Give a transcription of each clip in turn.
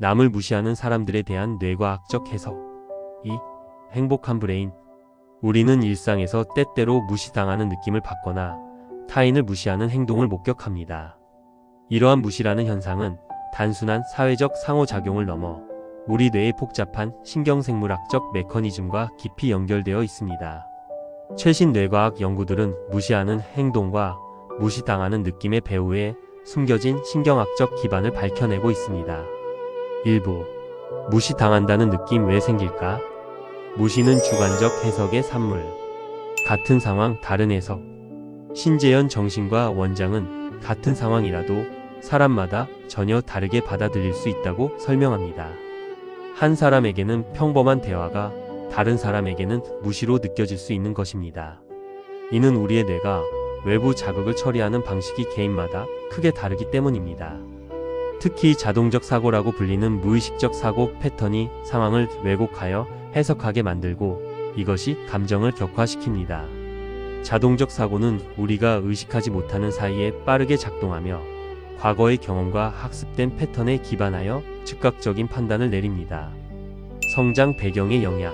남을 무시하는 사람들에 대한 뇌과학적 해석. 2. 행복한 브레인. 우리는 일상에서 때때로 무시당하는 느낌을 받거나 타인을 무시하는 행동을 목격합니다. 이러한 무시라는 현상은 단순한 사회적 상호작용을 넘어 우리 뇌의 복잡한 신경생물학적 메커니즘과 깊이 연결되어 있습니다. 최신 뇌과학 연구들은 무시하는 행동과 무시당하는 느낌의 배후에 숨겨진 신경학적 기반을 밝혀내고 있습니다. 일부. 무시당한다는 느낌 왜 생길까? 무시는 주관적 해석의 산물. 같은 상황 다른 해석. 신재현 정신과 원장은 같은 상황이라도 사람마다 전혀 다르게 받아들일 수 있다고 설명합니다. 한 사람에게는 평범한 대화가 다른 사람에게는 무시로 느껴질 수 있는 것입니다. 이는 우리의 뇌가 외부 자극을 처리하는 방식이 개인마다 크게 다르기 때문입니다. 특히 자동적 사고라고 불리는 무의식적 사고 패턴이 상황을 왜곡하여 해석하게 만들고 이것이 감정을 격화시킵니다. 자동적 사고는 우리가 의식하지 못하는 사이에 빠르게 작동하며 과거의 경험과 학습된 패턴에 기반하여 즉각적인 판단을 내립니다. 성장 배경의 영향.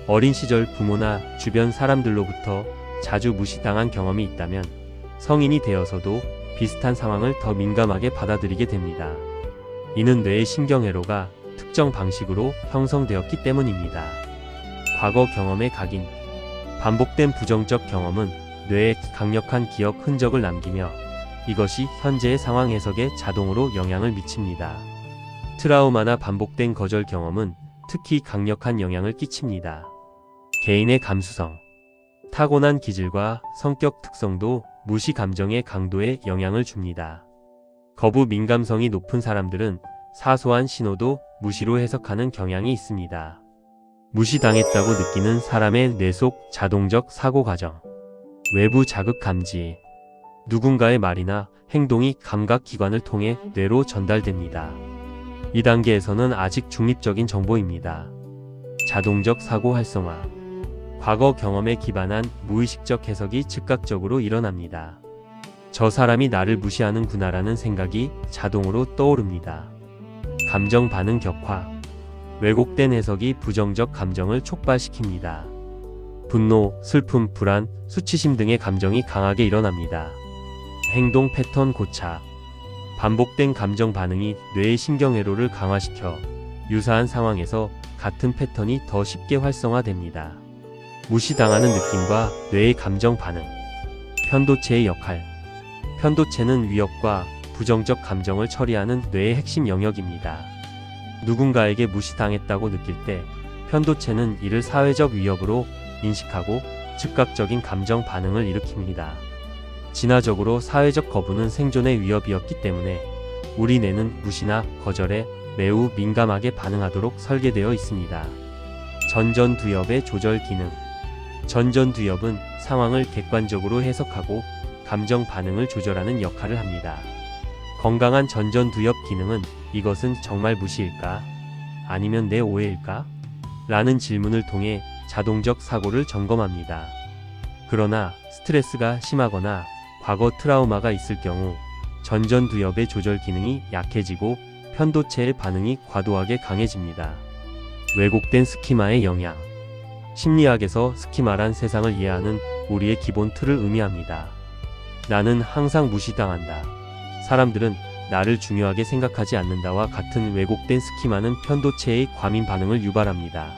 어린 시절 부모나 주변 사람들로부터 자주 무시당한 경험이 있다면 성인이 되어서도 비슷한 상황을 더 민감하게 받아들이게 됩니다. 이는 뇌의 신경회로가 특정 방식으로 형성되었기 때문입니다. 과거 경험의 각인. 반복된 부정적 경험은 뇌에 강력한 기억 흔적을 남기며 이것이 현재의 상황 해석에 자동으로 영향을 미칩니다. 트라우마나 반복된 거절 경험은 특히 강력한 영향을 끼칩니다. 개인의 감수성. 타고난 기질과 성격 특성도 무시 감정의 강도에 영향을 줍니다. 거부 민감성이 높은 사람들은 사소한 신호도 무시로 해석하는 경향이 있습니다. 무시당했다고 느끼는 사람의 뇌 속 자동적 사고 과정. 외부 자극 감지. 누군가의 말이나 행동이 감각기관을 통해 뇌로 전달됩니다. 이 단계에서는 아직 중립적인 정보입니다. 자동적 사고 활성화. 과거 경험에 기반한 무의식적 해석이 즉각적으로 일어납니다. 저 사람이 나를 무시하는구나라는 생각이 자동으로 떠오릅니다. 감정 반응 격화. 왜곡된 해석이 부정적 감정을 촉발시킵니다. 분노, 슬픔, 불안, 수치심 등의 감정이 강하게 일어납니다. 행동 패턴 고착. 반복된 감정 반응이 뇌의 신경회로를 강화시켜 유사한 상황에서 같은 패턴이 더 쉽게 활성화됩니다. 무시당하는 느낌과 뇌의 감정 반응. 편도체의 역할. 편도체는 위협과 부정적 감정을 처리하는 뇌의 핵심 영역입니다. 누군가에게 무시당했다고 느낄 때 편도체는 이를 사회적 위협으로 인식하고 즉각적인 감정 반응을 일으킵니다. 진화적으로 사회적 거부는 생존의 위협이었기 때문에 우리 뇌는 무시나 거절에 매우 민감하게 반응하도록 설계되어 있습니다. 전전두엽의 조절 기능. 전전두엽은 상황을 객관적으로 해석하고 감정 반응을 조절하는 역할을 합니다. 건강한 전전두엽 기능은 이것은 정말 무시일까? 아니면 내 오해일까? 라는 질문을 통해 자동적 사고를 점검합니다. 그러나 스트레스가 심하거나 과거 트라우마가 있을 경우 전전두엽의 조절 기능이 약해지고 편도체의 반응이 과도하게 강해집니다. 왜곡된 스키마의 영향. 심리학에서 스키마란 세상을 이해하는 우리의 기본 틀을 의미합니다. 나는 항상 무시당한다. 사람들은 나를 중요하게 생각하지 않는다와 같은 왜곡된 스키마는 편도체의 과민 반응을 유발합니다.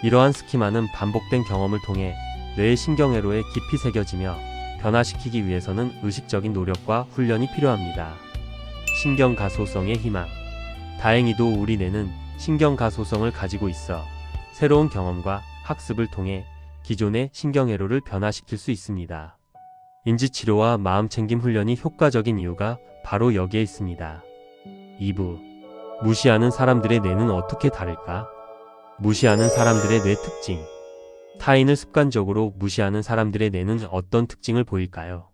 이러한 스키마는 반복된 경험을 통해 뇌의 신경회로에 깊이 새겨지며 변화시키기 위해서는 의식적인 노력과 훈련이 필요합니다. 신경가소성의 희망. 다행히도 우리 뇌는 신경가소성을 가지고 있어 새로운 경험과 학습을 통해 기존의 신경회로를 변화시킬 수 있습니다. 인지치료와 마음챙김 훈련이 효과적인 이유가 바로 여기에 있습니다. 2부. 무시하는 사람들의 뇌는 어떻게 다를까? 무시하는 사람들의 뇌 특징. 타인을 습관적으로 무시하는 사람들의 뇌는 어떤 특징을 보일까요?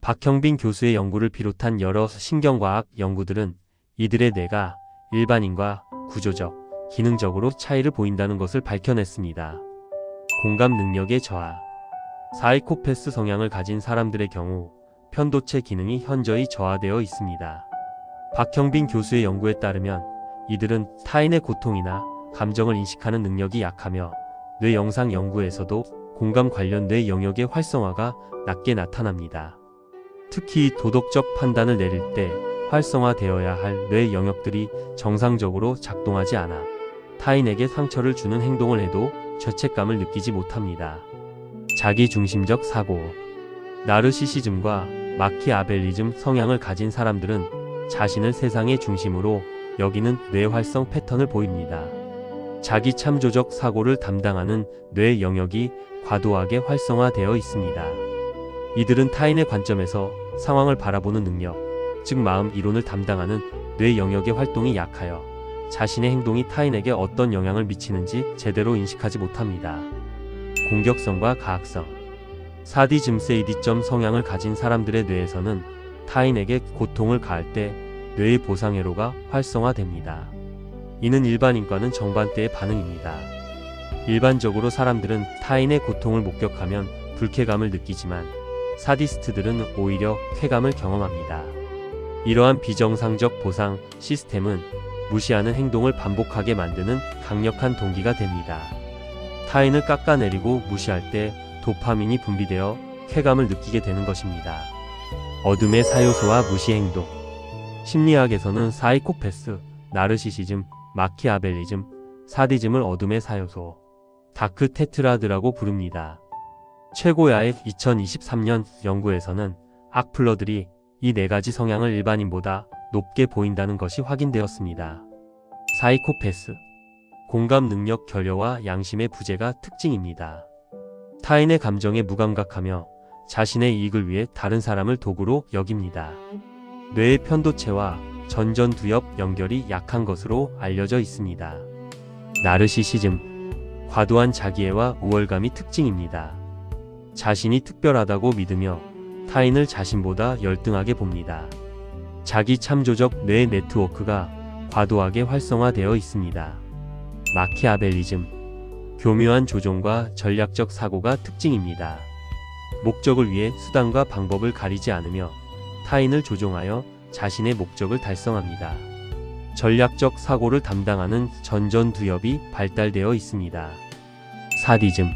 박형빈 교수의 연구를 비롯한 여러 신경과학 연구들은 이들의 뇌가 일반인과 구조적, 기능적으로 차이를 보인다는 것을 밝혀냈습니다. 공감 능력의 저하. 사이코패스 성향을 가진 사람들의 경우 편도체 기능이 현저히 저하되어 있습니다. 박형빈 교수의 연구에 따르면 이들은 타인의 고통이나 감정을 인식하는 능력이 약하며 뇌 영상 연구에서도 공감 관련 뇌 영역의 활성화가 낮게 나타납니다. 특히 도덕적 판단을 내릴 때 활성화되어야 할 뇌 영역들이 정상적으로 작동하지 않아 타인에게 상처를 주는 행동을 해도 죄책감을 느끼지 못합니다. 자기중심적 사고. 나르시시즘과 마키아벨리즘 성향을 가진 사람들은 자신을 세상의 중심으로 여기는 뇌활성 패턴을 보입니다. 자기 참조적 사고를 담당하는 뇌 영역이 과도하게 활성화되어 있습니다. 이들은 타인의 관점에서 상황을 바라보는 능력, 즉 마음 이론을 담당하는 뇌 영역의 활동이 약하여 자신의 행동이 타인에게 어떤 영향을 미치는지 제대로 인식하지 못합니다. 공격성과 가학성. 사디즘세이디점 성향을 가진 사람들의 뇌에서는 타인에게 고통을 가할 때 뇌의 보상회로가 활성화됩니다. 이는 일반인과는 정반대의 반응입니다. 일반적으로 사람들은 타인의 고통을 목격하면 불쾌감을 느끼지만 사디스트들은 오히려 쾌감을 경험합니다. 이러한 비정상적 보상 시스템은 무시하는 행동을 반복하게 만드는 강력한 동기가 됩니다. 타인을 깎아내리고 무시할 때 도파민이 분비되어 쾌감을 느끼게 되는 것입니다. 어둠의 사요소와 무시 행동. 심리학에서는 사이코패스, 나르시시즘, 마키아벨리즘, 사디즘을 어둠의 사요소, 다크 테트라드라고 부릅니다. 최고야의 2023년 연구에서는 악플러들이 이 네 가지 성향을 일반인보다 높게 보인다는 것이 확인되었습니다. 사이코패스. 공감 능력 결여와 양심의 부재가 특징입니다. 타인의 감정에 무감각하며 자신의 이익을 위해 다른 사람을 도구로 여깁니다. 뇌의 편도체와 전전두엽 연결이 약한 것으로 알려져 있습니다. 나르시시즘. 과도한 자기애와 우월감이 특징입니다. 자신이 특별하다고 믿으며 타인을 자신보다 열등하게 봅니다. 자기 참조적 뇌 네트워크가 과도하게 활성화되어 있습니다. 마키아벨리즘. 교묘한 조종과 전략적 사고가 특징입니다. 목적을 위해 수단과 방법을 가리지 않으며 타인을 조종하여 자신의 목적을 달성합니다. 전략적 사고를 담당하는 전전두엽이 발달되어 있습니다. 사디즘.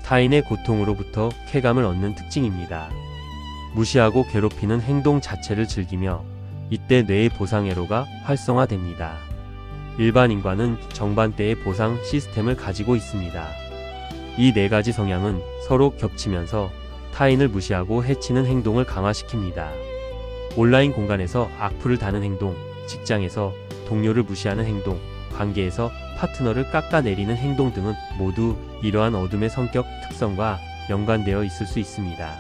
타인의 고통으로부터 쾌감을 얻는 특징입니다. 무시하고 괴롭히는 행동 자체를 즐기며 이때 뇌의 보상회로가 활성화됩니다. 일반인과는 정반대의 보상 시스템을 가지고 있습니다. 이 네 가지 성향은 서로 겹치면서 타인을 무시하고 해치는 행동을 강화시킵니다. 온라인 공간에서 악플을 다는 행동, 직장에서 동료를 무시하는 행동, 관계에서 파트너를 깎아내리는 행동 등은 모두 이러한 어둠의 성격 특성과 연관되어 있을 수 있습니다.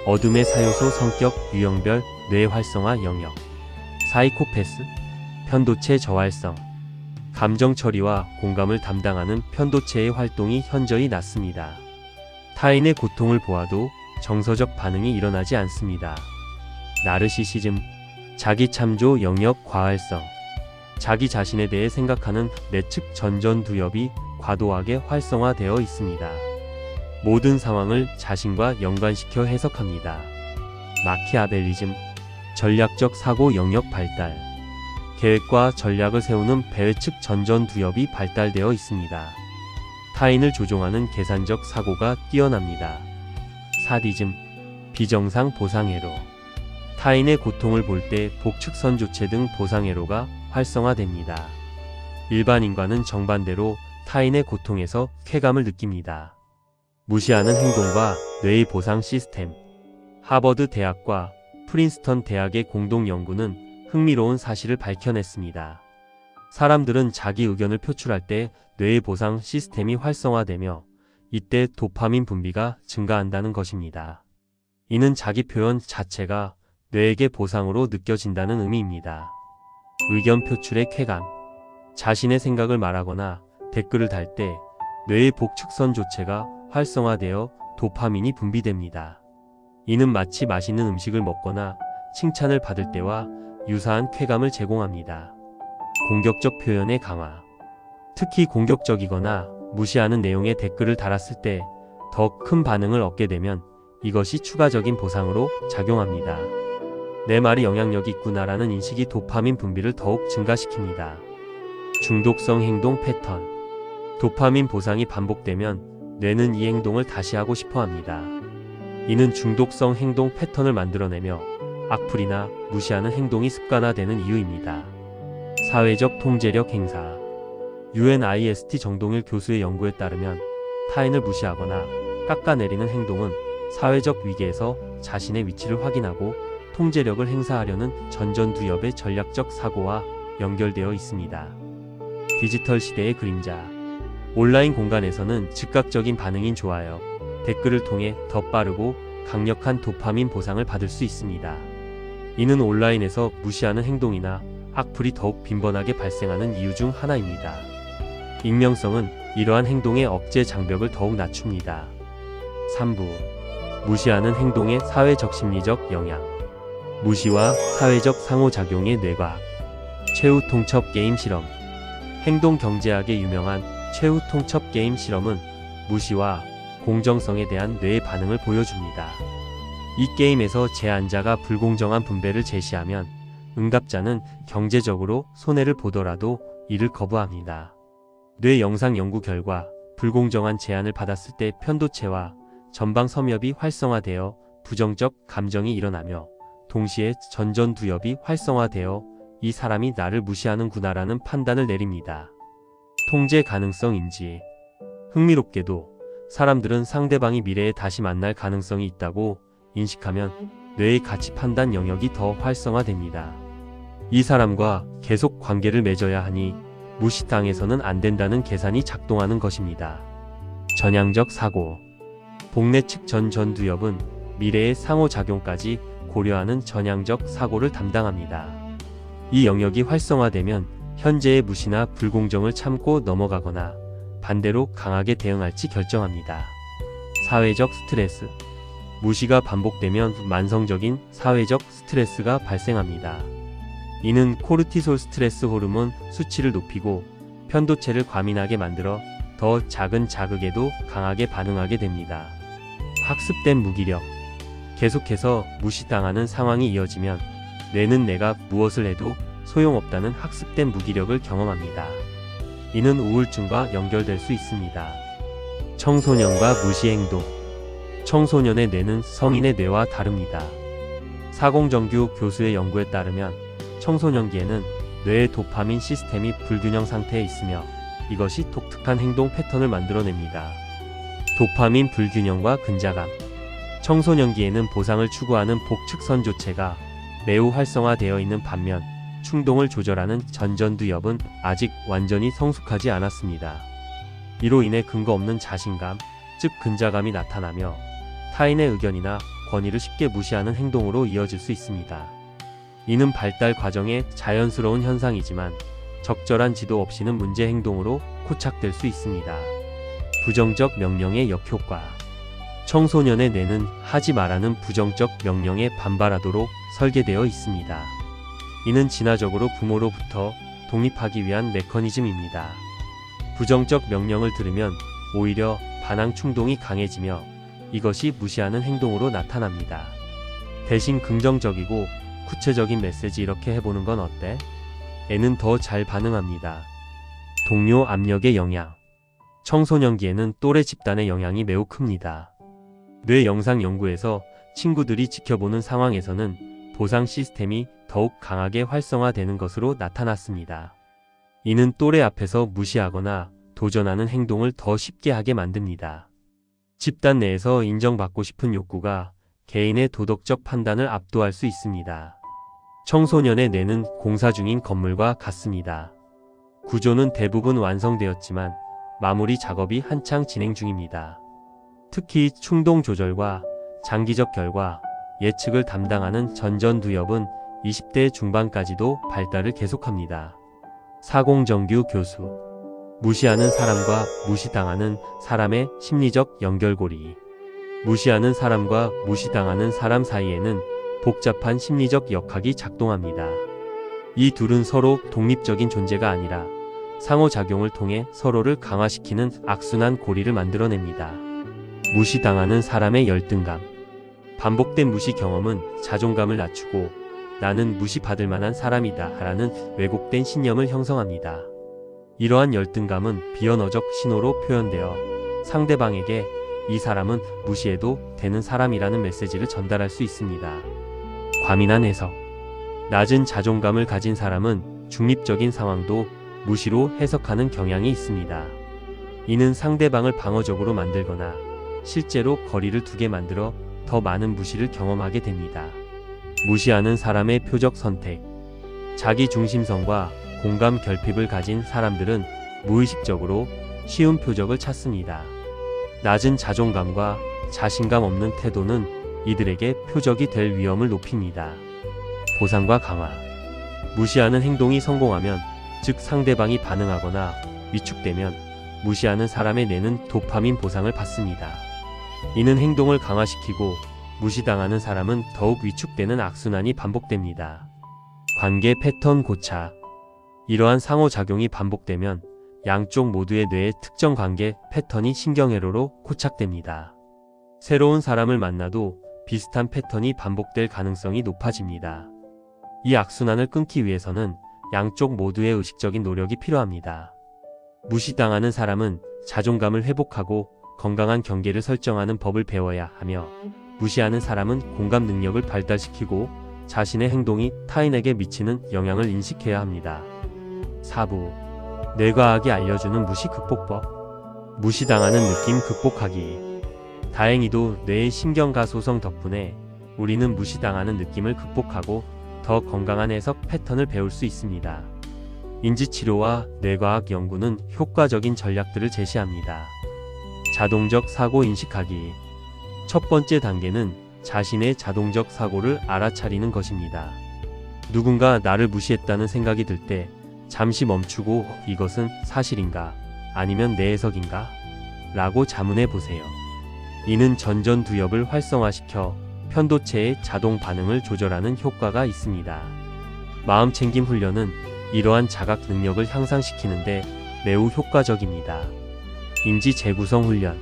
어둠의 사요소 성격 유형별 뇌 활성화 영역. 사이코패스. 편도체 저활성. 감정 처리와 공감을 담당하는 편도체의 활동이 현저히 낮습니다. 타인의 고통을 보아도 정서적 반응이 일어나지 않습니다. 나르시시즘. 자기 참조 영역 과활성. 자기 자신에 대해 생각하는 내측 전전두엽이 과도하게 활성화되어 있습니다. 모든 상황을 자신과 연관시켜 해석합니다. 마키아벨리즘. 전략적 사고 영역 발달. 계획과 전략을 세우는 배회측 전전두엽이 발달되어 있습니다. 타인을 조종하는 계산적 사고가 뛰어납니다. 사디즘. 비정상 보상회로. 타인의 고통을 볼 때 복측선 조체 등 보상회로가 활성화됩니다. 일반인과는 정반대로 타인의 고통에서 쾌감을 느낍니다. 무시하는 행동과 뇌의 보상 시스템. 하버드 대학과 프린스턴 대학의 공동 연구는 흥미로운 사실을 밝혀냈습니다. 사람들은 자기 의견을 표출할 때 뇌의 보상 시스템이 활성화되며 이때 도파민 분비가 증가한다는 것입니다. 이는 자기 표현 자체가 뇌에게 보상으로 느껴진다는 의미입니다. 의견 표출의 쾌감. 자신의 생각을 말하거나 댓글을 달 때 뇌의 복측선 조체가 활성화되어 도파민이 분비됩니다. 이는 마치 맛있는 음식을 먹거나 칭찬을 받을 때와 유사한 쾌감을 제공합니다. 공격적 표현의 강화. 특히 공격적이거나 무시하는 내용의 댓글을 달았을 때 더 큰 반응을 얻게 되면 이것이 추가적인 보상으로 작용합니다. 내 말이 영향력이 있구나라는 인식이 도파민 분비를 더욱 증가시킵니다. 중독성 행동 패턴. 도파민 보상이 반복되면 뇌는 이 행동을 다시 하고 싶어 합니다. 이는 중독성 행동 패턴을 만들어내며 악플이나 무시하는 행동이 습관화되는 이유입니다. 사회적 통제력 행사. UNIST 정동일 교수의 연구에 따르면 타인을 무시하거나 깎아내리는 행동은 사회적 위계에서 자신의 위치를 확인하고 통제력을 행사하려는 전전두엽의 전략적 사고와 연결되어 있습니다. 디지털 시대의 그림자. 온라인 공간에서는 즉각적인 반응인 좋아요, 댓글을 통해 더 빠르고 강력한 도파민 보상을 받을 수 있습니다. 이는 온라인에서 무시하는 행동이나 악플이 더욱 빈번하게 발생하는 이유 중 하나입니다. 익명성은 이러한 행동의 억제 장벽을 더욱 낮춥니다. 3부. 무시하는 행동의 사회적 심리적 영향. 무시와 사회적 상호작용의 뇌과학. 최후 통첩 게임 실험. 행동 경제학에 유명한 최후 통첩 게임 실험은 무시와 공정성에 대한 뇌의 반응을 보여줍니다. 이 게임에서 제안자가 불공정한 분배를 제시하면 응답자는 경제적으로 손해를 보더라도 이를 거부합니다. 뇌 영상 연구 결과 불공정한 제안을 받았을 때 편도체와 전방 섬엽이 활성화되어 부정적 감정이 일어나며 동시에 전전두엽이 활성화되어 이 사람이 나를 무시하는구나라는 판단을 내립니다. 통제 가능성 인지. 흥미롭게도 사람들은 상대방이 미래에 다시 만날 가능성이 있다고 인식하면 뇌의 가치 판단 영역이 더 활성화됩니다. 이 사람과 계속 관계를 맺어야 하니 무시당해서는 안 된다는 계산이 작동하는 것입니다. 전향적 사고. 복내 측 전전두엽은 미래의 상호작용까지 고려하는 전향적 사고를 담당합니다. 이 영역이 활성화되면 현재의 무시나 불공정을 참고 넘어가거나 반대로 강하게 대응할지 결정합니다. 사회적 스트레스. 무시가 반복되면 만성적인 사회적 스트레스가 발생합니다. 이는 코르티솔 스트레스 호르몬 수치를 높이고 편도체를 과민하게 만들어 더 작은 자극에도 강하게 반응하게 됩니다. 학습된 무기력. 계속해서 무시당하는 상황이 이어지면 뇌는 내가 무엇을 해도 소용없다는 학습된 무기력을 경험합니다. 이는 우울증과 연결될 수 있습니다. 청소년과 무시 행동. 청소년의 뇌는 성인의 뇌와 다릅니다. 사공정규 교수의 연구에 따르면 청소년기에는 뇌의 도파민 시스템이 불균형 상태에 있으며 이것이 독특한 행동 패턴을 만들어냅니다. 도파민 불균형과 근자감. 청소년기에는 보상을 추구하는 복측선 조체가 매우 활성화되어 있는 반면 충동을 조절하는 전전두엽은 아직 완전히 성숙하지 않았습니다. 이로 인해 근거 없는 자신감, 즉 근자감이 나타나며 타인의 의견이나 권위를 쉽게 무시하는 행동으로 이어질 수 있습니다. 이는 발달 과정의 자연스러운 현상이지만 적절한 지도 없이는 문제 행동으로 포착될 수 있습니다. 부정적 명령의 역효과. 청소년의 뇌는 하지 말라는 부정적 명령에 반발하도록 설계되어 있습니다. 이는 진화적으로 부모로부터 독립하기 위한 메커니즘입니다. 부정적 명령을 들으면 오히려 반항 충동이 강해지며 이것이 무시하는 행동으로 나타납니다. 대신 긍정적이고 구체적인 메시지 이렇게 해보는 건 어때? 애는 더 잘 반응합니다. 동료 압력의 영향. 청소년기에는 또래 집단의 영향이 매우 큽니다. 뇌 영상 연구에서 친구들이 지켜보는 상황에서는 보상 시스템이 더욱 강하게 활성화되는 것으로 나타났습니다. 이는 또래 앞에서 무시하거나 도전하는 행동을 더 쉽게 하게 만듭니다. 집단 내에서 인정받고 싶은 욕구가 개인의 도덕적 판단을 압도할 수 있습니다. 청소년의 뇌는 공사 중인 건물과 같습니다. 구조는 대부분 완성되었지만 마무리 작업이 한창 진행 중입니다. 특히 충동 조절과 장기적 결과, 예측을 담당하는 전전두엽은 20대 중반까지도 발달을 계속합니다. 사공정규 교수. 무시하는 사람과 무시당하는 사람의 심리적 연결고리. 무시하는 사람과 무시당하는 사람 사이에는 복잡한 심리적 역학이 작동합니다. 이 둘은 서로 독립적인 존재가 아니라 상호작용을 통해 서로를 강화시키는 악순환 고리를 만들어냅니다. 무시당하는 사람의 열등감. 반복된 무시 경험은 자존감을 낮추고 나는 무시받을 만한 사람이다 라는 왜곡된 신념을 형성합니다. 이러한 열등감은 비언어적 신호로 표현되어 상대방에게 이 사람은 무시해도 되는 사람이라는 메시지를 전달할 수 있습니다. 과민한 해석. 낮은 자존감을 가진 사람은 중립적인 상황도 무시로 해석하는 경향이 있습니다. 이는 상대방을 방어적으로 만들거나 실제로 거리를 두게 만들어 더 많은 무시를 경험하게 됩니다. 무시하는 사람의 표적 선택. 자기 중심성과 공감 결핍을 가진 사람들은 무의식적으로 쉬운 표적을 찾습니다. 낮은 자존감과 자신감 없는 태도는 이들에게 표적이 될 위험을 높입니다. 보상과 강화. 무시하는 행동이 성공하면, 즉 상대방이 반응하거나 위축되면 무시하는 사람의 뇌는 도파민 보상을 받습니다. 이는 행동을 강화시키고 무시당하는 사람은 더욱 위축되는 악순환이 반복됩니다. 관계 패턴 고착. 이러한 상호작용이 반복되면 양쪽 모두의 뇌의 특정 관계 패턴이 신경회로로 고착됩니다. 새로운 사람을 만나도 비슷한 패턴이 반복될 가능성이 높아집니다. 이 악순환을 끊기 위해서는 양쪽 모두의 의식적인 노력이 필요합니다. 무시당하는 사람은 자존감을 회복하고 건강한 경계를 설정하는 법을 배워야 하며, 무시하는 사람은 공감 능력을 발달시키고 자신의 행동이 타인에게 미치는 영향을 인식해야 합니다. 4부. 뇌과학이 알려주는 무시 극복법. 무시당하는 느낌 극복하기. 다행히도 뇌의 신경가 소성 덕분에 우리는 무시당하는 느낌을 극복하고 더 건강한 해석 패턴을 배울 수 있습니다. 인지치료와 뇌과학 연구는 효과적인 전략들을 제시합니다. 자동적 사고 인식하기. 첫 번째 단계는 자신의 자동적 사고를 알아차리는 것입니다. 누군가 나를 무시했다는 생각이 들 때 잠시 멈추고 이것은 사실인가? 아니면 내 해석인가? 라고 자문해 보세요. 이는 전전두엽을 활성화시켜 편도체의 자동 반응을 조절하는 효과가 있습니다. 마음챙김 훈련은 이러한 자각 능력을 향상시키는데 매우 효과적입니다. 인지 재구성 훈련.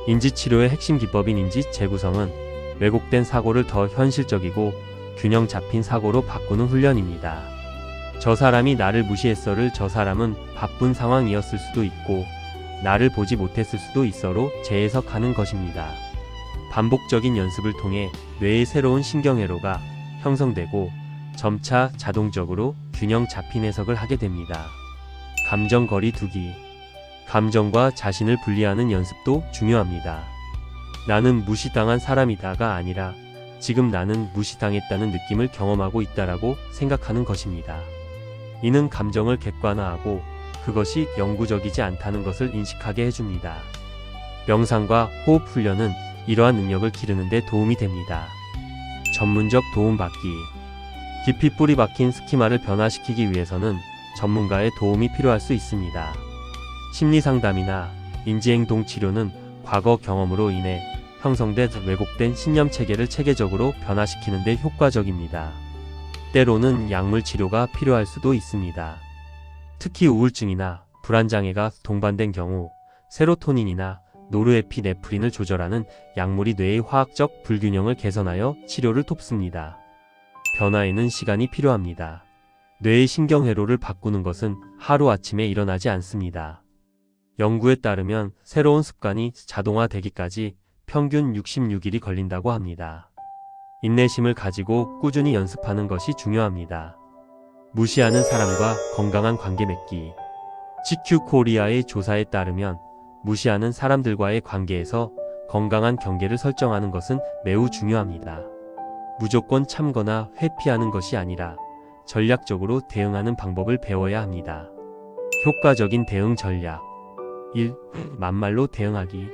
인지치료의 핵심 기법인 인지 재구성은 왜곡된 사고를 더 현실적이고 균형 잡힌 사고로 바꾸는 훈련입니다. 저 사람이 나를 무시했어를 저 사람은 바쁜 상황이었을 수도 있고 나를 보지 못했을 수도 있어로 재해석하는 것입니다. 반복적인 연습을 통해 뇌의 새로운 신경회로가 형성되고 점차 자동적으로 균형 잡힌 해석을 하게 됩니다. 감정 거리 두기. 감정과 자신을 분리하는 연습도 중요합니다. 나는 무시당한 사람이다가 아니라 지금 나는 무시당했다는 느낌을 경험하고 있다라고 생각하는 것입니다. 이는 감정을 객관화하고 그것이 영구적이지 않다는 것을 인식하게 해줍니다. 명상과 호흡 훈련은 이러한 능력을 기르는 데 도움이 됩니다. 전문적 도움받기. 깊이 뿌리 박힌 스키마를 변화시키기 위해서는 전문가의 도움이 필요할 수 있습니다. 심리상담이나 인지행동 치료는 과거 경험으로 인해 형성된 왜곡된 신념 체계를 체계적으로 변화시키는 데 효과적입니다. 때로는 약물 치료가 필요할 수도 있습니다. 특히 우울증이나 불안장애가 동반된 경우 세로토닌이나 노르에피네프린을 조절하는 약물이 뇌의 화학적 불균형을 개선하여 치료를 돕습니다. 변화에는 시간이 필요합니다. 뇌의 신경회로를 바꾸는 것은 하루아침에 일어나지 않습니다. 연구에 따르면 새로운 습관이 자동화되기까지 평균 66일이 걸린다고 합니다. 인내심을 가지고 꾸준히 연습하는 것이 중요합니다. 무시하는 사람과 건강한 관계 맺기. GQ 코리아의 조사에 따르면 무시하는 사람들과의 관계에서 건강한 경계를 설정하는 것은 매우 중요합니다. 무조건 참거나 회피하는 것이 아니라 전략적으로 대응하는 방법을 배워야 합니다. 효과적인 대응 전략. 1. 만말로 대응하기.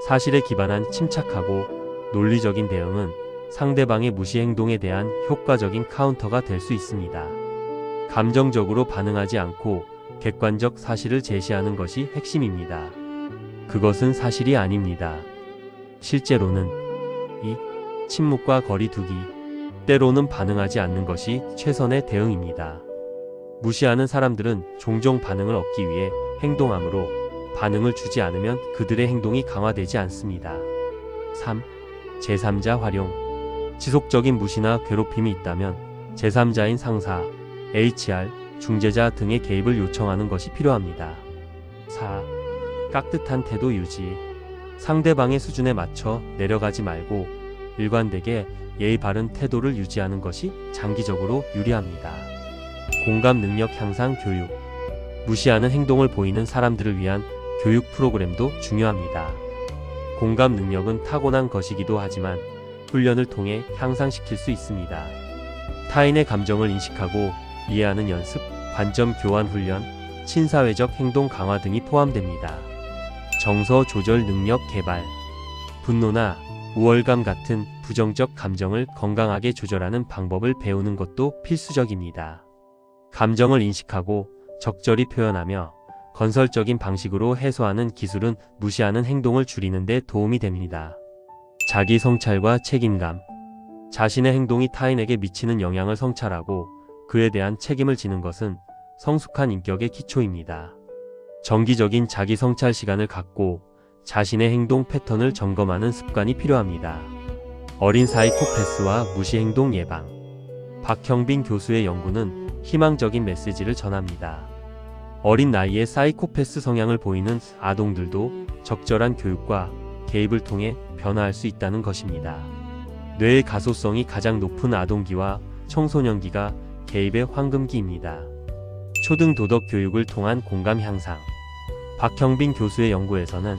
사실에 기반한 침착하고 논리적인 대응은 상대방의 무시 행동에 대한 효과적인 카운터가 될 수 있습니다. 감정적으로 반응하지 않고 객관적 사실을 제시하는 것이 핵심입니다. 그것은 사실이 아닙니다. 실제로는. 2. 침묵과 거리 두기. 때로는 반응하지 않는 것이 최선의 대응입니다. 무시하는 사람들은 종종 반응을 얻기 위해 행동하므로 반응을 주지 않으면 그들의 행동이 강화되지 않습니다. 3. 제3자 활용. 지속적인 무시나 괴롭힘이 있다면 제3자인 상사, HR, 중재자 등의 개입을 요청하는 것이 필요합니다. 4. 깍듯한 태도 유지. 상대방의 수준에 맞춰 내려가지 말고 일관되게 예의 바른 태도를 유지하는 것이 장기적으로 유리합니다. 공감 능력 향상 교육. 무시하는 행동을 보이는 사람들을 위한 교육 프로그램도 중요합니다. 공감 능력은 타고난 것이기도 하지만 훈련을 통해 향상시킬 수 있습니다. 타인의 감정을 인식하고 이해하는 연습, 관점 교환 훈련, 친사회적 행동 강화 등이 포함됩니다. 정서 조절 능력 개발. 분노나 우월감 같은 부정적 감정을 건강하게 조절하는 방법을 배우는 것도 필수적입니다. 감정을 인식하고 적절히 표현하며 건설적인 방식으로 해소하는 기술은 무시하는 행동을 줄이는 데 도움이 됩니다. 자기 성찰과 책임감. 자신의 행동이 타인에게 미치는 영향을 성찰하고 그에 대한 책임을 지는 것은 성숙한 인격의 기초입니다. 정기적인 자기 성찰 시간을 갖고 자신의 행동 패턴을 점검하는 습관이 필요합니다. 어린 사이코패스와 무시 행동 예방. 박형빈 교수의 연구는 희망적인 메시지를 전합니다. 어린 나이에 사이코패스 성향을 보이는 아동들도 적절한 교육과 개입을 통해 변화할 수 있다는 것입니다. 뇌의 가소성이 가장 높은 아동기와 청소년기가 개입의 황금기입니다. 초등 도덕 교육을 통한 공감 향상. 박형빈 교수의 연구에서는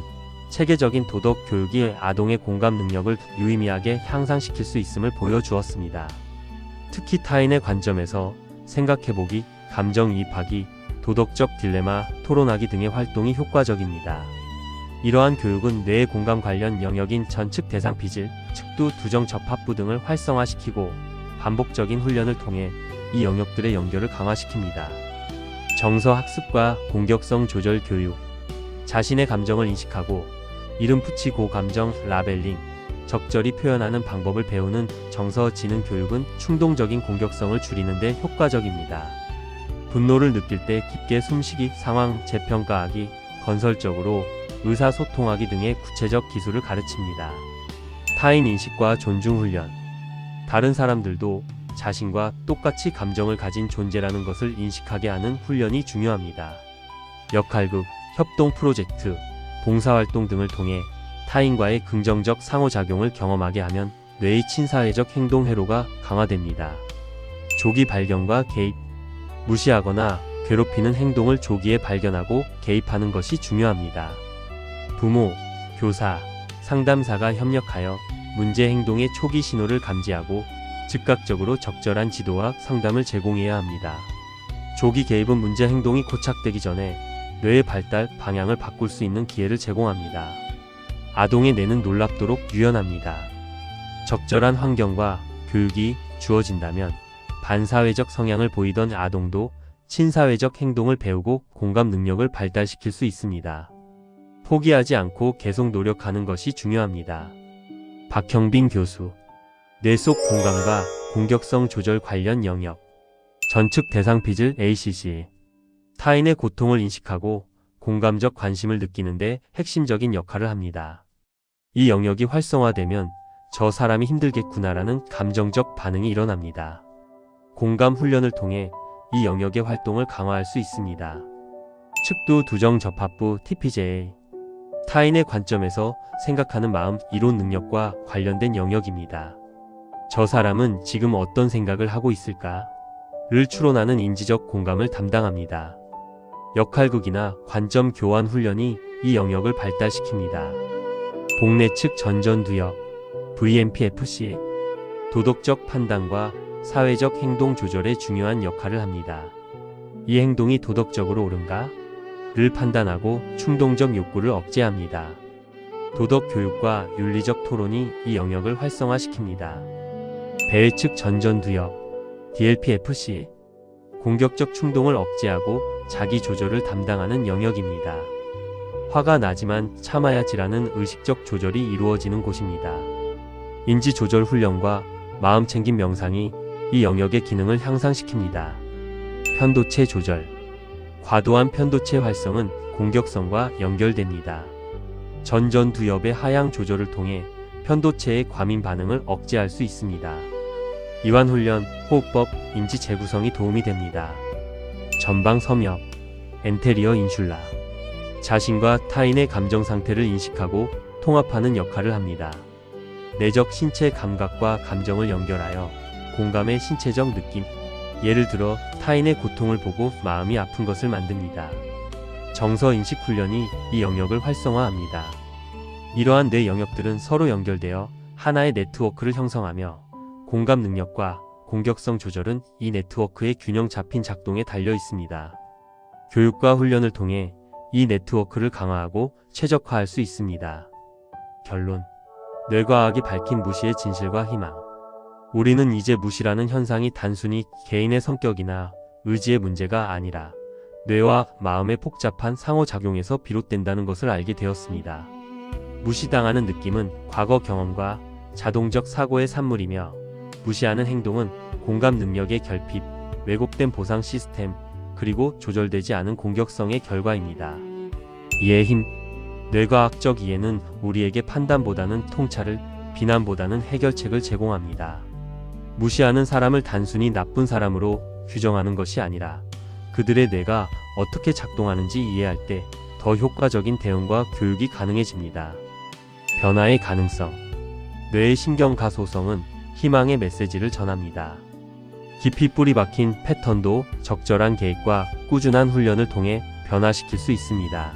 체계적인 도덕 교육이 아동의 공감 능력을 유의미하게 향상시킬 수 있음을 보여주었습니다. 특히 타인의 관점에서 생각해보기, 감정이입하기, 도덕적 딜레마, 토론하기 등의 활동이 효과적입니다. 이러한 교육은 뇌의 공감 관련 영역인 전측 대상 피질, 측두 두정 접합부 등을 활성화시키고 반복적인 훈련을 통해 이 영역들의 연결을 강화시킵니다. 정서 학습과 공격성 조절 교육. 자신의 감정을 인식하고 이름 붙이고 감정 라벨링, 적절히 표현하는 방법을 배우는 정서 지능 교육은 충동적인 공격성을 줄이는 데 효과적입니다. 분노를 느낄 때 깊게 숨쉬기, 상황 재평가하기, 건설적으로 의사소통하기 등의 구체적 기술을 가르칩니다. 타인 인식과 존중 훈련. 다른 사람들도 자신과 똑같이 감정을 가진 존재라는 것을 인식하게 하는 훈련이 중요합니다. 역할극, 협동 프로젝트, 봉사활동 등을 통해 타인과의 긍정적 상호작용을 경험하게 하면 뇌의 친사회적 행동 회로가 강화됩니다. 조기 발견과 개입. 무시하거나 괴롭히는 행동을 조기에 발견하고 개입하는 것이 중요합니다. 부모, 교사, 상담사가 협력하여 문제 행동의 초기 신호를 감지하고 즉각적으로 적절한 지도와 상담을 제공해야 합니다. 조기 개입은 문제 행동이 고착되기 전에 뇌의 발달 방향을 바꿀 수 있는 기회를 제공합니다. 아동의 뇌는 놀랍도록 유연합니다. 적절한 환경과 교육이 주어진다면 반사회적 성향을 보이던 아동도 친사회적 행동을 배우고 공감 능력을 발달시킬 수 있습니다. 포기하지 않고 계속 노력하는 것이 중요합니다. 박형빈 교수. 뇌 속 공감과 공격성 조절 관련 영역. 전측 대상 피질 ACC. 타인의 고통을 인식하고 공감적 관심을 느끼는데 핵심적인 역할을 합니다. 이 영역이 활성화되면 저 사람이 힘들겠구나라는 감정적 반응이 일어납니다. 공감 훈련을 통해 이 영역의 활동을 강화할 수 있습니다. 측두 두정 접합부 TPJ. 타인의 관점에서 생각하는 마음 이론 능력과 관련된 영역입니다. 저 사람은 지금 어떤 생각을 하고 있을까? 를 추론하는 인지적 공감을 담당합니다. 역할극이나 관점 교환 훈련이 이 영역을 발달시킵니다. 복내측 전전두역 VMPFC. 도덕적 판단과 사회적 행동 조절에 중요한 역할을 합니다. 이 행동이 도덕적으로 옳은가? 를 판단하고 충동적 욕구를 억제합니다. 도덕 교육과 윤리적 토론이 이 영역을 활성화시킵니다. 배회측 전전두역 DLPFC. 공격적 충동을 억제하고 자기 조절을 담당하는 영역입니다. 화가 나지만 참아야지라는 의식적 조절이 이루어지는 곳입니다. 인지 조절 훈련과 마음챙김 명상이 이 영역의 기능을 향상시킵니다. 편도체 조절. 과도한 편도체 활성은 공격성과 연결됩니다. 전전두엽의 하향 조절을 통해 편도체의 과민 반응을 억제할 수 있습니다. 이완 훈련, 호흡법, 인지 재구성이 도움이 됩니다. 전방 섬엽, 엔테리어 인슐라. 자신과 타인의 감정 상태를 인식하고 통합하는 역할을 합니다. 내적 신체 감각과 감정을 연결하여 공감의 신체적 느낌, 예를 들어 타인의 고통을 보고 마음이 아픈 것을 만듭니다. 정서 인식 훈련이 이 영역을 활성화합니다. 이러한 뇌 영역들은 서로 연결되어 하나의 네트워크를 형성하며 공감 능력과 공격성 조절은 이 네트워크의 균형 잡힌 작동에 달려 있습니다. 교육과 훈련을 통해 이 네트워크를 강화하고 최적화할 수 있습니다. 결론. 뇌과학이 밝힌 무시의 진실과 희망. 우리는 이제 무시라는 현상이 단순히 개인의 성격이나 의지의 문제가 아니라 뇌와 마음의 복잡한 상호작용에서 비롯된다는 것을 알게 되었습니다. 무시당하는 느낌은 과거 경험과 자동적 사고의 산물이며, 무시하는 행동은 공감 능력의 결핍, 왜곡된 보상 시스템, 그리고 조절되지 않은 공격성의 결과입니다. 이해의 힘. 뇌과학적 이해는 우리에게 판단보다는 통찰을, 비난보다는 해결책을 제공합니다. 무시하는 사람을 단순히 나쁜 사람으로 규정하는 것이 아니라 그들의 뇌가 어떻게 작동하는지 이해할 때 더 효과적인 대응과 교육이 가능해집니다. 변화의 가능성. 뇌의 신경가소성은 희망의 메시지를 전합니다. 깊이 뿌리 박힌 패턴도 적절한 계획과 꾸준한 훈련을 통해 변화시킬 수 있습니다.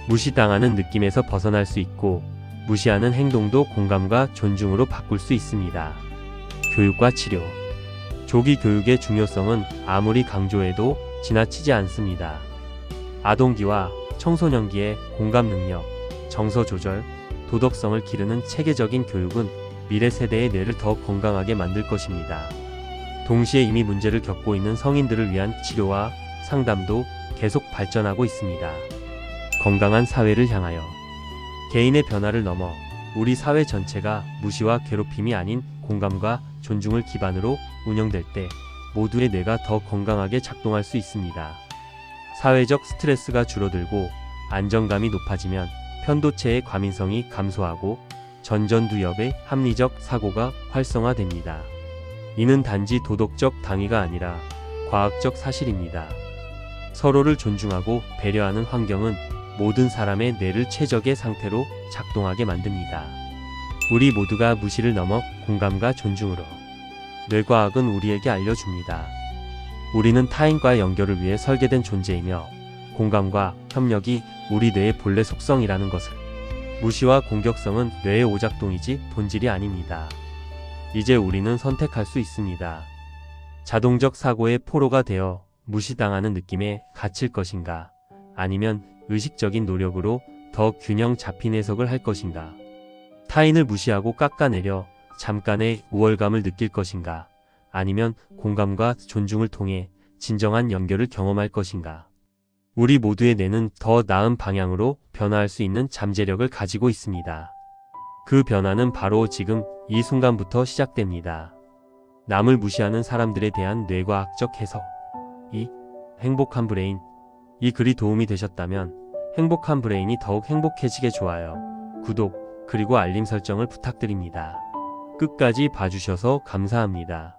무시당하는 느낌에서 벗어날 수 있고, 무시하는 행동도 공감과 존중으로 바꿀 수 있습니다. 교육과 치료. 조기 교육의 중요성은 아무리 강조해도 지나치지 않습니다. 아동기와 청소년기의 공감 능력, 정서 조절, 도덕성을 기르는 체계적인 교육은 미래 세대의 뇌를 더 건강하게 만들 것입니다. 동시에 이미 문제를 겪고 있는 성인들을 위한 치료와 상담도 계속 발전하고 있습니다. 건강한 사회를 향하여. 개인의 변화를 넘어 우리 사회 전체가 무시와 괴롭힘이 아닌 공감과 존중을 기반으로 운영될 때 모두의 뇌가 더 건강하게 작동할 수 있습니다. 사회적 스트레스가 줄어들고 안정감이 높아지면 편도체의 과민성이 감소하고 전전두엽의 합리적 사고가 활성화됩니다. 이는 단지 도덕적 당위가 아니라 과학적 사실입니다. 서로를 존중하고 배려하는 환경은 모든 사람의 뇌를 최적의 상태로 작동하게 만듭니다. 우리 모두가 무시를 넘어 공감과 존중으로. 뇌과학은 우리에게 알려줍니다. 우리는 타인과의 연결을 위해 설계된 존재이며, 공감과 협력이 우리 뇌의 본래 속성이라는 것을. 무시와 공격성은 뇌의 오작동이지 본질이 아닙니다. 이제 우리는 선택할 수 있습니다. 자동적 사고의 포로가 되어 무시당하는 느낌에 갇힐 것인가, 아니면 의식적인 노력으로 더 균형 잡힌 해석을 할 것인가. 타인을 무시하고 깎아내려 잠깐의 우월감을 느낄 것인가, 아니면 공감과 존중을 통해 진정한 연결을 경험할 것인가. 우리 모두의 뇌는 더 나은 방향으로 변화할 수 있는 잠재력을 가지고 있습니다. 그 변화는 바로 지금 이 순간부터 시작됩니다. 남을 무시하는 사람들에 대한 뇌과학적 해석. 이 행복한 브레인. 이 글이 도움이 되셨다면 행복한 브레인이 더욱 행복해지게 좋아요, 구독, 그리고 알림 설정을 부탁드립니다. 끝까지 봐주셔서 감사합니다.